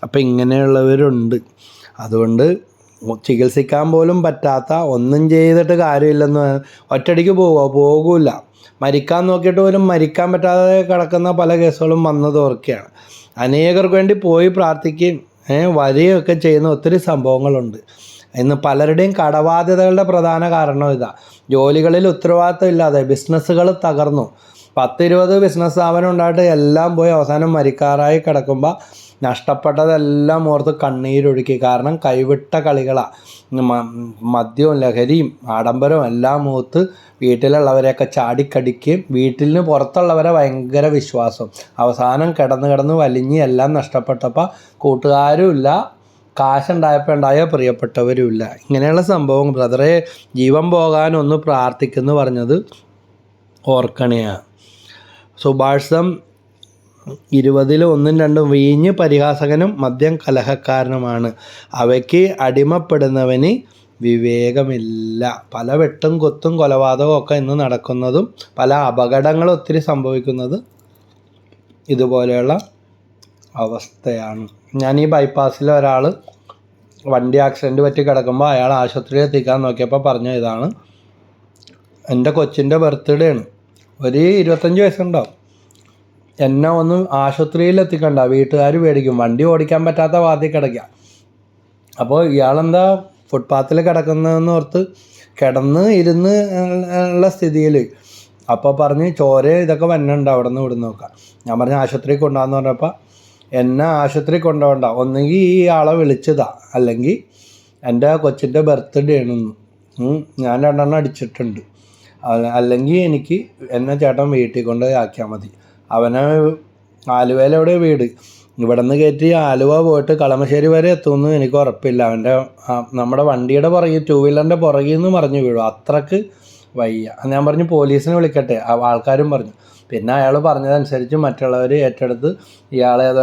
അപ്പം ഇങ്ങനെയുള്ളവരുണ്ട്. അതുകൊണ്ട് ചികിത്സിക്കാൻ പോലും പറ്റാത്ത, ഒന്നും ചെയ്തിട്ട് കാര്യമില്ലെന്ന് ഒറ്റയടിക്ക് പോകില്ല. മരിക്കാൻ നോക്കിയിട്ട് പോലും മരിക്കാൻ പറ്റാതെ കിടക്കുന്ന പല കേസുകളും വന്നത് ഓർക്കുകയാണ്. അനേകർക്ക് വേണ്ടി പോയി പ്രാർത്ഥിക്കുകയും വരികയൊക്കെ ചെയ്യുന്ന ഒത്തിരി സംഭവങ്ങളുണ്ട്. ഇന്ന് പലരുടെയും കടബാധ്യതകളുടെ പ്രധാന കാരണം ഇതാ. ജോലികളിൽ ഉത്തരവാദിത്തം ഇല്ലാതെ ബിസിനസ്സുകൾ തകർന്നു. 10-20 ബിസിനസ് സ്ഥാപനം ഉണ്ടായിട്ട് എല്ലാം പോയി അവസാനം മരിക്കാറായി കിടക്കുമ്പോൾ നഷ്ടപ്പെട്ടതെല്ലാം ഓർത്ത് കണ്ണീരൊഴുക്കി. കാരണം കൈവിട്ട കളികളാണ്. മദ്യവും ലഹരിയും ആഡംബരവും എല്ലാം മൂത്ത് വീട്ടിലുള്ളവരെയൊക്കെ ചാടിക്കടിക്കുകയും വീട്ടിൽ പുറത്തുള്ളവരെ ഭയങ്കര വിശ്വാസം. അവസാനം കിടന്ന് വലിഞ്ഞ് എല്ലാം നഷ്ടപ്പെട്ടപ്പോൾ കൂട്ടുകാരും ഇല്ല, കാശുണ്ടായപ്പോൾ ഉണ്ടായ പ്രിയപ്പെട്ടവരുമില്ല. ഇങ്ങനെയുള്ള സംഭവം ബ്രദറെ, ജീവൻ പോകാനൊന്ന് പ്രാർത്ഥിക്കുന്നു പറഞ്ഞത് ഓർക്കണയാണ്. സുഭാഷിതം 20 1 2 വീഞ്ഞ് പരിഹാസകനും മദ്യം കലഹക്കാരനുമാണ്, അവയ്ക്ക് അടിമപ്പെടുന്നവന് വിവേകമില്ല. പല വെട്ടും കൊത്തും കൊലപാതകവും ഒക്കെ ഇന്ന് നടക്കുന്നതും പല അപകടങ്ങളും ഒത്തിരി സംഭവിക്കുന്നത് ഇതുപോലെയുള്ള അവസ്ഥയാണ്. ഞാൻ ഈ ബൈപ്പാസിൽ ഒരാൾ വണ്ടി ആക്സിഡൻറ്റ് പറ്റി കിടക്കുമ്പോൾ അയാൾ ആശുപത്രിയിൽ എത്തിക്കാൻ നോക്കിയപ്പോൾ പറഞ്ഞ ഇതാണ്, എൻ്റെ കൊച്ചിൻ്റെ ബർത്ത്ഡേ ആണ്, ഒരു 25 വയസ്സുണ്ടാവും, എന്നെ ഒന്ന് ആശുപത്രിയിൽ എത്തിക്കണ്ട, വീട്ടുകാർ പേടിക്കും, വണ്ടി ഓടിക്കാൻ പറ്റാത്ത വാതിൽ കിടക്കുക. അപ്പോൾ ഇയാളെന്താ ഫുട്പാത്തിൽ കിടക്കുന്നതെന്ന് ഓർത്ത് കിടന്ന് ഇരുന്ന് ഉള്ള സ്ഥിതിയിൽ അപ്പോൾ പറഞ്ഞ് ചോര ഇതൊക്കെ വന്നുണ്ട് അവിടെ നിന്ന് ഇവിടെ നോക്കാം. ഞാൻ പറഞ്ഞ ആശുപത്രിയിൽ കൊണ്ടുപോകാന്ന് പറഞ്ഞപ്പോൾ എന്നെ ആശുപത്രി കൊണ്ടുപോകണ്ട, ഒന്നെങ്കിൽ ഈ ആളെ വിളിച്ചതാ, അല്ലെങ്കിൽ എൻ്റെ കൊച്ചിൻ്റെ ബർത്ത്ഡേ ആണെന്ന് ഞാൻ 2 അടിച്ചിട്ടുണ്ട്, അല്ലെങ്കിൽ എനിക്ക് എന്നെ ചേട്ടൻ വീട്ടിൽ കൊണ്ട് ആക്കിയാൽ മതി. അവനെ ആലുവയിൽ എവിടെ വീട്, ഇവിടെ നിന്ന് കയറ്റി ആലുവ പോയിട്ട് കളമശ്ശേരി വരെ എത്തുമെന്ന് എനിക്ക് ഉറപ്പില്ല. അവൻ്റെ നമ്മുടെ വണ്ടിയുടെ പുറകിൽ 2 വീലറിൻ്റെ പുറകിൽ നിന്ന് മറിഞ്ഞു വീഴും, അത്രക്ക് വയ്യ. ഞാൻ പറഞ്ഞു പോലീസിനെ വിളിക്കട്ടെ, ആൾക്കാരും പറഞ്ഞു. പിന്നെ അയാൾ പറഞ്ഞതനുസരിച്ച് മറ്റുള്ളവർ ഏറ്റെടുത്ത് ഇയാളെ ഏതോ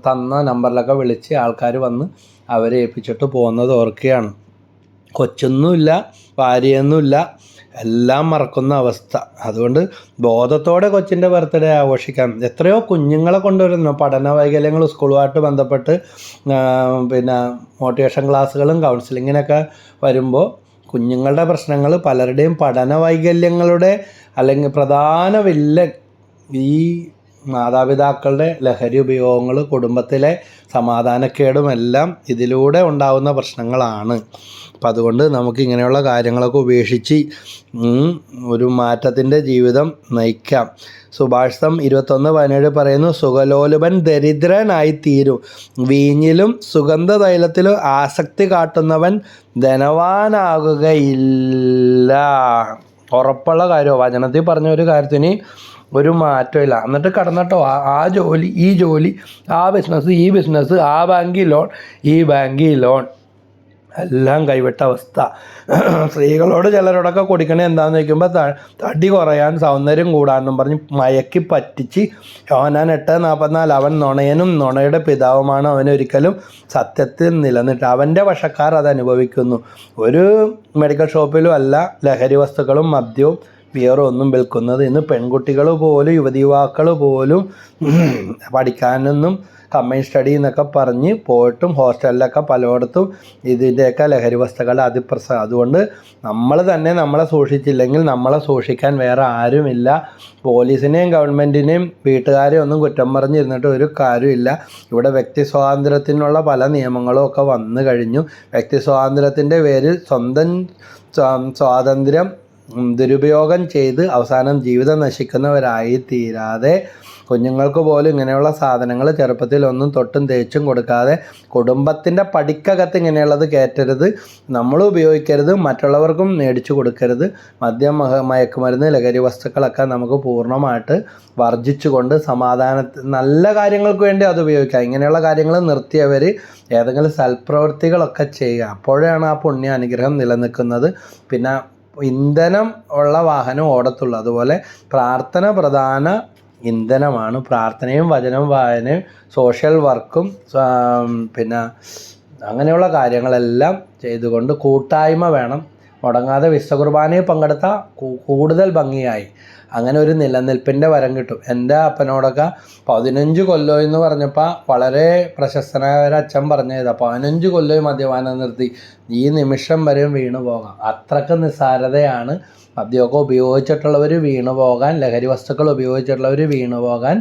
തന്ന നമ്പറിലൊക്കെ വിളിച്ച് ആൾക്കാർ വന്ന് അവരെ ഏൽപ്പിച്ചിട്ട് പോകുന്നത് ഓർക്കുകയാണ്. കൊച്ചൊന്നുമില്ല, ഭാര്യയൊന്നുമില്ല, എല്ലാം മറക്കുന്ന അവസ്ഥ. അതുകൊണ്ട് ബോധത്തോടെ കൊച്ചിൻ്റെ ബർത്ത്ഡേ ആഘോഷിക്കാം. എത്രയോ കുഞ്ഞുങ്ങളെ കൊണ്ടുവരുന്നു, പഠന വൈകല്യങ്ങൾ സ്കൂളുമായിട്ട് ബന്ധപ്പെട്ട് പിന്നെ മോട്ടിവേഷൻ ക്ലാസ്സുകളും കൗൺസിലിങ്ങിനൊക്കെ വരുമ്പോൾ കുഞ്ഞുങ്ങളുടെ പ്രശ്നങ്ങൾ, പലരുടെയും പഠന വൈകല്യങ്ങളുടെ അല്ലെങ്കിൽ പ്രധാന വില്ലൻ ഈ മാതാപിതാക്കളുടെ ലഹരി ഉപയോഗങ്ങൾ, കുടുംബത്തിലെ സമാധാനക്കേടുമെല്ലാം ഇതിലൂടെ ഉണ്ടാകുന്ന പ്രശ്നങ്ങളാണ്. അപ്പം അതുകൊണ്ട് നമുക്ക് ഇങ്ങനെയുള്ള കാര്യങ്ങളൊക്കെ ഉപേക്ഷിച്ച് ഒരു മാറ്റത്തിൻ്റെ ജീവിതം നയിക്കാം. സുഭാഷിതം 21:17 പറയുന്നു, സുഖലോലുപൻ ദരിദ്രനായി തീരും, വീഞ്ഞിലും സുഗന്ധ തൈലത്തിലും ആസക്തി കാട്ടുന്നവൻ ധനവാനാകുകയില്ല. ഉറപ്പുള്ള കാര്യമാണ്, വചനത്തിൽ പറഞ്ഞ ഒരു കാര്യത്തിന് ഒരു മാറ്റമില്ല. എന്നിട്ട് കടന്നിട്ടോ ആ ജോലി ഈ ജോലി, ആ ബിസിനസ് ഈ ബിസിനസ്, ആ ബാങ്കിൽ ലോൺ ഈ ബാങ്കിൽ ലോൺ, എല്ലാം കൈവിട്ട അവസ്ഥ. സ്ത്രീകളോട് ചിലരോടൊക്കെ കൊടുക്കണേ എന്താണെന്ന് ചോദിക്കുമ്പോൾ തടി കുറയാൻ സൗന്ദര്യം കൂടാനും പറഞ്ഞ് മയക്കി പറ്റിച്ച് യോഹന്നാൻ 8:44 അവൻ നുണയനും നുണയുടെ പിതാവുമാണ്, അവനൊരിക്കലും സത്യത്തിൽ നിലനിട്ട് അവൻ്റെ വശക്കാർ അത് അനുഭവിക്കുന്നു. ഒരു മെഡിക്കൽ ഷോപ്പിലും അല്ല ലഹരി വസ്തുക്കളും മദ്യവും ബിയറും ഒന്നും വിൽക്കുന്നത്. ഇന്ന് പെൺകുട്ടികൾ പോലും യുവതിയുവാക്കൾ പോലും പഠിക്കാനൊന്നും കമ്പൈൻ സ്റ്റഡി എന്നൊക്കെ പറഞ്ഞ് പോയിട്ടും ഹോസ്റ്റലിലൊക്കെ പലയിടത്തും ഇതിൻ്റെയൊക്കെ ലഹരി വസ്തുക്കളുടെ അതുകൊണ്ട് നമ്മൾ തന്നെ നമ്മളെ സൂക്ഷിച്ചില്ലെങ്കിൽ നമ്മളെ സൂക്ഷിക്കാൻ വേറെ ആരുമില്ല. പോലീസിനെയും ഗവൺമെൻറ്റിനെയും വീട്ടുകാരെയും ഒന്നും കുറ്റം പറഞ്ഞിരുന്നിട്ട് ഒരു കാര്യമില്ല. ഇവിടെ വ്യക്തി സ്വാതന്ത്ര്യത്തിനുള്ള പല നിയമങ്ങളും ഒക്കെ വന്നു കഴിഞ്ഞു. വ്യക്തി സ്വാതന്ത്ര്യത്തിൻ്റെ പേരിൽ സ്വന്തം സ്വാതന്ത്ര്യം ദുരുപയോഗം ചെയ്ത് അവസാനം ജീവിതം നശിക്കുന്നവരായി തീരാതെ, കുഞ്ഞുങ്ങൾക്ക് പോലും ഇങ്ങനെയുള്ള സാധനങ്ങൾ ചെറുപ്പത്തിലൊന്നും തൊട്ടും തേച്ചും കൊടുക്കാതെ കുടുംബത്തിൻ്റെ പടിക്കകത്ത് ഇങ്ങനെയുള്ളത് കയറ്റരുത്, നമ്മൾ ഉപയോഗിക്കരുത്, മറ്റുള്ളവർക്കും മേടിച്ചു കൊടുക്കരുത്. മദ്യം, മയക്കുമരുന്ന്, ലഹരി വസ്തുക്കളൊക്കെ നമുക്ക് പൂർണ്ണമായിട്ട് വർജിച്ചുകൊണ്ട് നല്ല കാര്യങ്ങൾക്ക് വേണ്ടി അത് ഉപയോഗിക്കാം. ഇങ്ങനെയുള്ള കാര്യങ്ങൾ നിർത്തിയവർ ഏതെങ്കിലും സൽപ്രവൃത്തികളൊക്കെ ചെയ്യുക, അപ്പോഴാണ് ആ പുണ്യ അനുഗ്രഹം നിലനിൽക്കുന്നത്. പിന്നെ ഇന്ധനം ഉള്ള വാഹനം ഓടത്തുള്ളൂ. അതുപോലെ പ്രാർത്ഥന പ്രധാന ഇന്ധനമാണ്. പ്രാർത്ഥനയും വചനവും വായനയും സോഷ്യൽ വർക്കും പിന്നെ അങ്ങനെയുള്ള കാര്യങ്ങളെല്ലാം ചെയ്തുകൊണ്ട് കൂട്ടായ്മ വേണം. മുടങ്ങാതെ വിശുദ്ധ കുർബാനയിൽ പങ്കെടുത്താൽ കൂടുതൽ ഭംഗിയായി അങ്ങനെ ഒരു നിലനിൽപ്പിൻ്റെ വരം കിട്ടും. എൻ്റെ അപ്പനോടൊക്കെ 15 കൊല്ലം എന്ന് പറഞ്ഞപ്പോൾ വളരെ പ്രശസ്തനായ ഒരു അച്ഛൻ പറഞ്ഞതാണ്, 15 കൊല്ലം മദ്യപാനം നിർത്തി, ഈ നിമിഷം വരെയും വീണു പോകാം. അത്രയ്ക്ക് നിസ്സാരതയാണ്. മദ്യമൊക്കെ ഉപയോഗിച്ചിട്ടുള്ളവർ വീണു പോകാൻ, ലഹരി വസ്തുക്കൾ ഉപയോഗിച്ചിട്ടുള്ളവർ വീണു പോകാൻ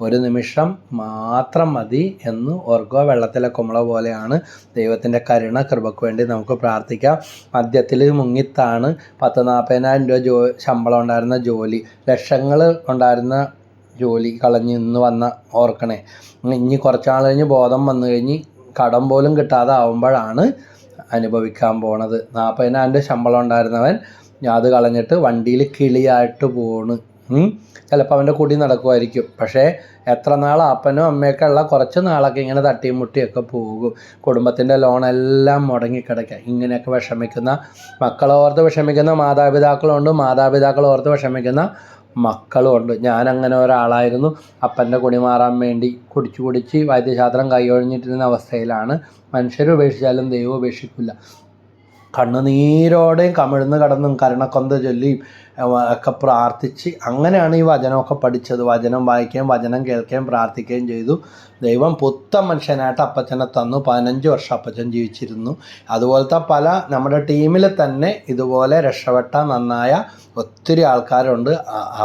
ഒരു നിമിഷം മാത്രം മതി എന്ന് ഓർക്കുക. വെള്ളത്തിലെ കുമ്പള പോലെയാണ്. ദൈവത്തിൻ്റെ കരുണ കൃപയ്ക്ക് വേണ്ടി നമുക്ക് പ്രാർത്ഥിക്കാം. മദ്യത്തിൽ മുങ്ങിത്താണ് 40,000-40,000 രൂപ ശമ്പളം ഉണ്ടായിരുന്ന ജോലി, ലക്ഷങ്ങൾ ഉണ്ടായിരുന്ന ജോലി കളഞ്ഞ് ഇന്ന് വന്ന ഓർക്കണേ. ഇനി കുറച്ചാൾ കഴിഞ്ഞ് ബോധം വന്നു കഴിഞ്ഞ് കടം പോലും കിട്ടാതെ ആവുമ്പോഴാണ് അനുഭവിക്കാൻ പോണത്. 40,000 ശമ്പളം ഉണ്ടായിരുന്നവൻ അത് കളഞ്ഞിട്ട് വണ്ടിയിൽ കിളിയായിട്ട് പോണ്. ചിലപ്പോൾ അവൻ്റെ കൂടി നടക്കുമായിരിക്കും. പക്ഷേ എത്ര നാൾ അപ്പനും അമ്മയൊക്കെ ഉള്ള കുറച്ച് നാളൊക്കെ ഇങ്ങനെ തട്ടിയും മുട്ടിയൊക്കെ പോകും. കുടുംബത്തിൻ്റെ ലോണെല്ലാം മുടങ്ങിക്കിടക്കുക. ഇങ്ങനെയൊക്കെ വിഷമിക്കുന്ന മക്കളോർത്ത് വിഷമിക്കുന്ന മാതാപിതാക്കളുണ്ട്, മാതാപിതാക്കളോർത്ത് വിഷമിക്കുന്ന മക്കളുമുണ്ട്. ഞാനങ്ങനെ ഒരാളായിരുന്നു. അപ്പൻ്റെ കുടി മാറാൻ വേണ്ടി കുടിച്ച് വൈദ്യശാസ്ത്രം കൈയൊഴിഞ്ഞിട്ടിരുന്ന അവസ്ഥയിലാണ്. മനുഷ്യർ ഉപേക്ഷിച്ചാലും ദൈവം ഉപേക്ഷിക്കില്ല. കണ്ണുനീരോടെയും കമിഴ്ന്ന് കടന്നും കരുണക്കൊന്ത ചൊല്ലിയും ഒക്കെ പ്രാർത്ഥിച്ച് അങ്ങനെയാണ് ഈ വചനമൊക്കെ പഠിച്ചത്. വചനം വായിക്കുകയും വചനം കേൾക്കുകയും പ്രാർത്ഥിക്കുകയും ചെയ്തു. ദൈവം പുത്തൻ മനുഷ്യനായിട്ട് അപ്പച്ചനെ തന്നു. 15 വർഷം അപ്പച്ചൻ ജീവിച്ചിരുന്നു. അതുപോലത്തെ പല നമ്മുടെ ടീമിൽ തന്നെ ഇതുപോലെ രക്ഷപ്പെട്ട നന്നായ ഒത്തിരി ആൾക്കാരുണ്ട്.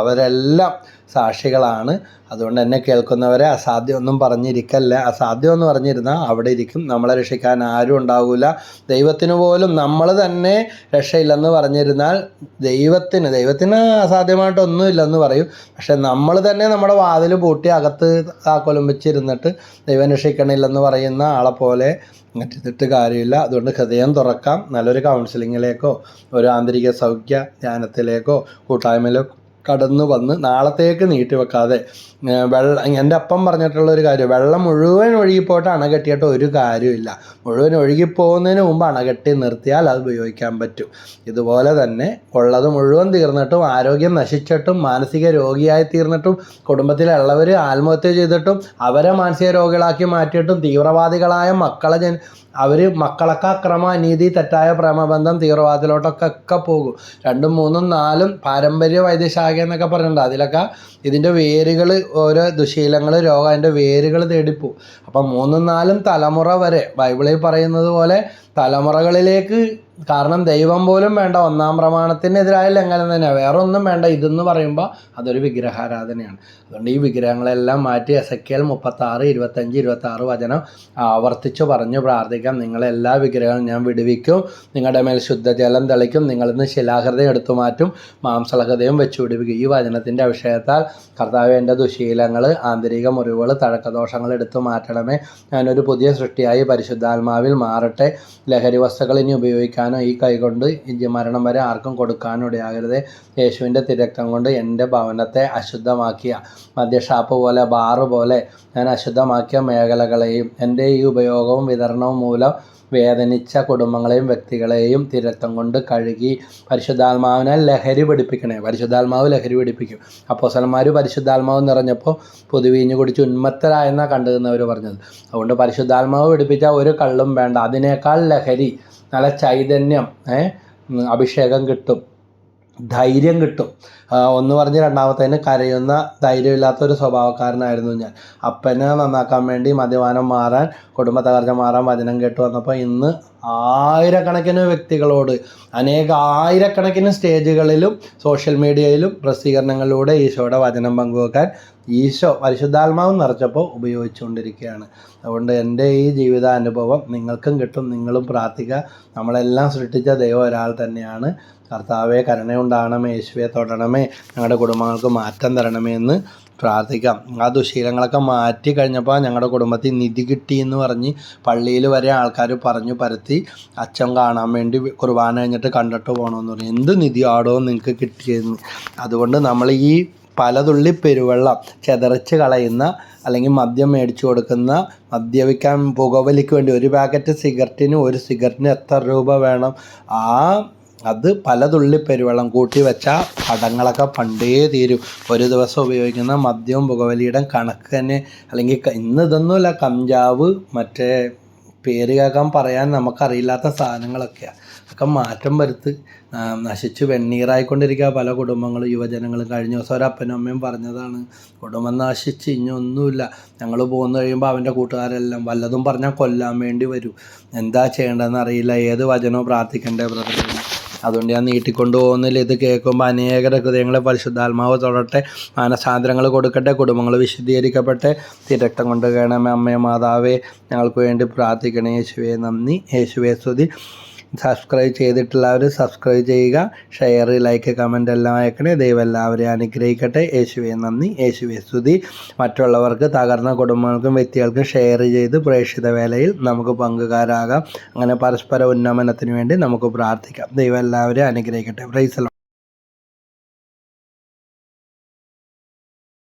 അവരെല്ലാം സാക്ഷികളാണ്. അതുകൊണ്ട് എന്നെ കേൾക്കുന്നവരെ അസാധ്യമൊന്നും പറഞ്ഞിരിക്കല്ല. അസാധ്യമെന്ന് പറഞ്ഞിരുന്നാൽ അവിടെ ഇരിക്കും. നമ്മളെ രക്ഷിക്കാൻ ആരും ഉണ്ടാവില്ല. ദൈവത്തിന് പോലും നമ്മൾ തന്നെ രക്ഷയില്ലെന്ന് പറഞ്ഞിരുന്നാൽ ദൈവത്തിന് അസാധ്യമായിട്ടൊന്നുമില്ലെന്ന് പറയും. പക്ഷെ നമ്മൾ തന്നെ നമ്മുടെ വാതിൽ പൂട്ടി അകത്ത് കൊലുമ്പിച്ചിരുന്നിട്ട് ദൈവം രക്ഷിക്കണില്ലെന്ന് പറയുന്ന ആളെ പോലെ മറ്റിട്ട് കാര്യമില്ല. അതുകൊണ്ട് ഹൃദയം തുറക്കാം. നല്ലൊരു കൗൺസിലിങ്ങിലേക്കോ ഒരു ആന്തരിക സൗഖ്യ ധ്യാനത്തിലേക്കോ കൂട്ടായ്മയിലേക്കോ കടന്നു വന്ന് നാളത്തേക്ക് നീട്ടി വെക്കാതെ എൻ്റെ അപ്പം പറഞ്ഞിട്ടുള്ളൊരു കാര്യം, വെള്ളം മുഴുവൻ ഒഴുകിപ്പോയിട്ട് അണകെട്ടിയിട്ട് ഒരു കാര്യമില്ല. മുഴുവൻ ഒഴുകിപ്പോകുന്നതിന് മുമ്പ് അണകെട്ടി നിർത്തിയാൽ അത് ഉപയോഗിക്കാൻ പറ്റും. ഇതുപോലെ തന്നെ ഉള്ളത് മുഴുവൻ തീർന്നിട്ടും ആരോഗ്യം നശിച്ചിട്ടും മാനസിക രോഗിയായി തീർന്നിട്ടും കുടുംബത്തിലുള്ളവർ ആത്മഹത്യ ചെയ്തിട്ടും അവരെ മാനസിക രോഗികളാക്കി മാറ്റിയിട്ടും തീവ്രവാദികളായ മക്കളൊക്കെ അക്രമ അനീതി തെറ്റായ പ്രേമബന്ധം തീവ്രവാദത്തിലോട്ടൊക്കെ പോകും. 2, 3, 4 പാരമ്പര്യ വൈദ്യശാഖ എന്നൊക്കെ പറഞ്ഞിട്ടുണ്ട്. അതിലൊക്കെ ഇതിൻ്റെ വേരുകൾ, ഓരോ ദുശീലങ്ങൾ, രോഗം അതിൻ്റെ വേരുകൾ തേടിപ്പോവും. അപ്പം 3, 4 തലമുറ വരെ ബൈബിളിൽ പറയുന്നത് പോലെ തലമുറകളിലേക്ക്. കാരണം ദൈവം പോലും വേണ്ട, 1-ാം പ്രമാണത്തിനെതിരായ ലംഘനം തന്നെയാണ്. വേറെ ഒന്നും വേണ്ട. ഇതെന്ന് പറയുമ്പോൾ അതൊരു വിഗ്രഹാരാധനയാണ്. അതുകൊണ്ട് ഈ വിഗ്രഹങ്ങളെല്ലാം മാറ്റി എസെക്കിയേൽ 36, 25, 26 വചനം ആവർത്തിച്ച് പറഞ്ഞു പ്രാർത്ഥിക്കാം. നിങ്ങളെല്ലാ വിഗ്രഹങ്ങളും ഞാൻ വിടുവിക്കും, നിങ്ങളുടെ മേൽ ശുദ്ധജലം തെളിക്കും, നിങ്ങളിന്ന് ശിലാഹൃദയം എടുത്തു മാറ്റും, മാംസളഹൃദയം വെച്ച് വിടുവിക്കും. ഈ വചനത്തിൻ്റെ അഭിഷേകത്താൽ കർത്താവേ, എൻ്റെ ദുശീലങ്ങൾ, ആന്തരിക മുറിവുകൾ, തഴക്കദോഷങ്ങൾ എടുത്തു മാറ്റണമേ. ഞാനൊരു പുതിയ സൃഷ്ടിയായി പരിശുദ്ധാത്മാവിൽ മാറട്ടെ. ലഹരി വസ്തുക്കൾ ഇനി ഉപയോഗിക്കാനോ ഈ കൈകൊണ്ട് മരണം വരെ ആർക്കും കൊടുക്കാനോ ഇടയാകരുത്. യേശുവിൻ്റെ തിരക്തം കൊണ്ട് എൻ്റെ ഭവനത്തെ അശുദ്ധമാക്കിയ മദ്യഷാപ്പ് പോലെ, ബാറ് പോലെ ഞാൻ അശുദ്ധമാക്കിയ മേഖലകളെയും എൻ്റെ ഈ ഉപയോഗവും വിതരണവും മൂലം വേദനിച്ച കുടുംബങ്ങളെയും വ്യക്തികളെയും തിരക്തം കൊണ്ട് കഴുകി പരിശുദ്ധാത്മാവിനെ ലഹരി പിടിപ്പിക്കണേ. പരിശുദ്ധാത്മാവ് ലഹരി പിടിപ്പിക്കും. അപ്പോസ്തലന്മാർ പരിശുദ്ധാത്മാവ് നിറഞ്ഞപ്പോൾ പൊതുവീഞ്ഞ് കുടിച്ച് ഉന്മത്തരായെന്നാണ് കണ്ടുവന്നവർ പറഞ്ഞത്. അതുകൊണ്ട് പരിശുദ്ധാത്മാവ് പിടിപ്പിച്ച ഒരു കള്ളും വേണ്ട. അതിനേക്കാൾ ലഹരി, നല്ല ചൈതന്യം, അഭിഷേകം കിട്ടും, ധൈര്യം കിട്ടും. ഒന്ന് പറഞ്ഞ് രണ്ടാമത്തേന് കരയുന്ന ധൈര്യമില്ലാത്തൊരു സ്വഭാവക്കാരനായിരുന്നു ഞാൻ. അപ്പനെ നന്നാക്കാൻ വേണ്ടി മദ്യപാനം മാറാൻ, കുടുംബ തകർച്ച മാറാൻ വചനം കേട്ട് വന്നപ്പോൾ ഇന്ന് ആയിരക്കണക്കിന് വ്യക്തികളോട് ആയിരക്കണക്കിന് സ്റ്റേജുകളിലും സോഷ്യൽ മീഡിയയിലും പ്രസിദ്ധീകരണങ്ങളിലൂടെ ഈശോയുടെ വചനം പങ്കുവെക്കാൻ ഈശോ പരിശുദ്ധാത്മാവ് നിറച്ചപ്പോൾ ഉപയോഗിച്ചുകൊണ്ടിരിക്കുകയാണ്. അതുകൊണ്ട് എൻ്റെ ഈ ജീവിതാനുഭവം നിങ്ങൾക്കും കിട്ടും. നിങ്ങളും പ്രാർത്ഥിക്കുക. നമ്മളെല്ലാം സൃഷ്ടിച്ച ദൈവം ഒരാൾ തന്നെയാണ്. കർത്താവെ, കരുണയുണ്ടാകണമേ, യേശുവെ തൊടണമേ, ഞങ്ങളുടെ കുടുംബങ്ങൾക്ക് മാറ്റം തരണമേ എന്ന് പ്രാർത്ഥിക്കാം. ആ ദുശീലങ്ങളൊക്കെ മാറ്റി കഴിഞ്ഞപ്പോൾ ഞങ്ങളുടെ കുടുംബത്തിൽ നിധി കിട്ടി എന്ന് പറഞ്ഞ് പള്ളിയിൽ വരെ ആൾക്കാർ പറഞ്ഞു പരത്തി. അച്ഛൻ കാണാൻ വേണ്ടി കുർബാന കഴിഞ്ഞിട്ട് കണ്ടിട്ട് പോകണമെന്ന് പറഞ്ഞു. എന്ത് നിധിയാടോ നിങ്ങൾക്ക് കിട്ടിയെന്ന്. അതുകൊണ്ട് നമ്മൾ ഈ പലതുള്ളി പെരുവെള്ളം ചെതറിച്ച് കളയുന്ന, അല്ലെങ്കിൽ മദ്യം മേടിച്ചു കൊടുക്കുന്ന, മദ്യപിക്കാൻ പുകവലിക്ക് വേണ്ടി ഒരു പാക്കറ്റ് സിഗരറ്റിന് എത്ര രൂപ വേണം? അത് പലതുള്ളി പെരുവെള്ളം കൂട്ടി വെച്ചാൽ കടങ്ങളൊക്കെ പണ്ടേ തീരും. ഒരു ദിവസം ഉപയോഗിക്കുന്ന മദ്യവും പുകവലിയുടെ കണക്ക് തന്നെ. അല്ലെങ്കിൽ ഇന്ന് ഇതൊന്നുമില്ല, കഞ്ചാവ്, മറ്റേ പേര് കേൾക്കാൻ പറയാൻ നമുക്കറിയില്ലാത്ത സാധനങ്ങളൊക്കെയാണ്. ഒക്കെ മാറ്റം വരുത്ത്. നശിച്ച് വെണ്ണീറായിക്കൊണ്ടിരിക്കുക പല കുടുംബങ്ങളും, യുവജനങ്ങളും. കഴിഞ്ഞ ദിവസം ഒരു അപ്പനും അമ്മയും പറഞ്ഞതാണ്, കുടുംബം നശിച്ച് ഇനി ഒന്നുമില്ല, ഞങ്ങൾ പോകുന്നു കഴിയുമ്പോൾ അവൻ്റെ കൂട്ടുകാരെല്ലാം വല്ലതും പറഞ്ഞാൽ കൊല്ലാൻ വേണ്ടി വരും. എന്താ ചെയ്യേണ്ടതെന്ന് അറിയില്ല, ഏത് വചനവും പ്രാർത്ഥിക്കണ്ടേ ബ്രദർ. അതുകൊണ്ട് ഞാൻ നീട്ടിക്കൊണ്ടു പോകുന്നില്ല. ഇത് കേൾക്കുമ്പോൾ അനേകരുടെ ഹൃദയങ്ങളെ പരിശുദ്ധാത്മാവ് തൊടട്ടെ, മാനസാന്തരങ്ങൾ കൊടുക്കട്ടെ, കുടുംബങ്ങൾ വിശുദ്ധീകരിക്കപ്പെട്ടെ. തിരക്തം കൊണ്ട് കേണമേ അമ്മേ മാതാവേ, ഞങ്ങൾക്ക് വേണ്ടി പ്രാർത്ഥിക്കണേ. യേശുവേ നന്ദി, യേശുവേ സ്തുതി. സബ്സ്ക്രൈബ് ചെയ്തിട്ടുള്ളവർ സബ്സ്ക്രൈബ് ചെയ്യുക, ഷെയർ, ലൈക്ക്, കമൻ്റ് എല്ലാം അയക്കണേ. ദൈവം എല്ലാവരെയും അനുഗ്രഹിക്കട്ടെ. യേശുവേ നന്ദി, യേശുവേ സ്തുതി. മറ്റുള്ളവർക്ക്, തകർന്ന കുടുംബങ്ങൾക്കും വ്യക്തികൾക്കും ഷെയർ ചെയ്ത് പ്രേക്ഷിത വേലയിൽ നമുക്ക് പങ്കുകാരാകാം. അങ്ങനെ പരസ്പര ഉന്നമനത്തിന് വേണ്ടി നമുക്ക് പ്രാർത്ഥിക്കാം. ദൈവം എല്ലാവരെയും അനുഗ്രഹിക്കട്ടെ. Praise the Lord.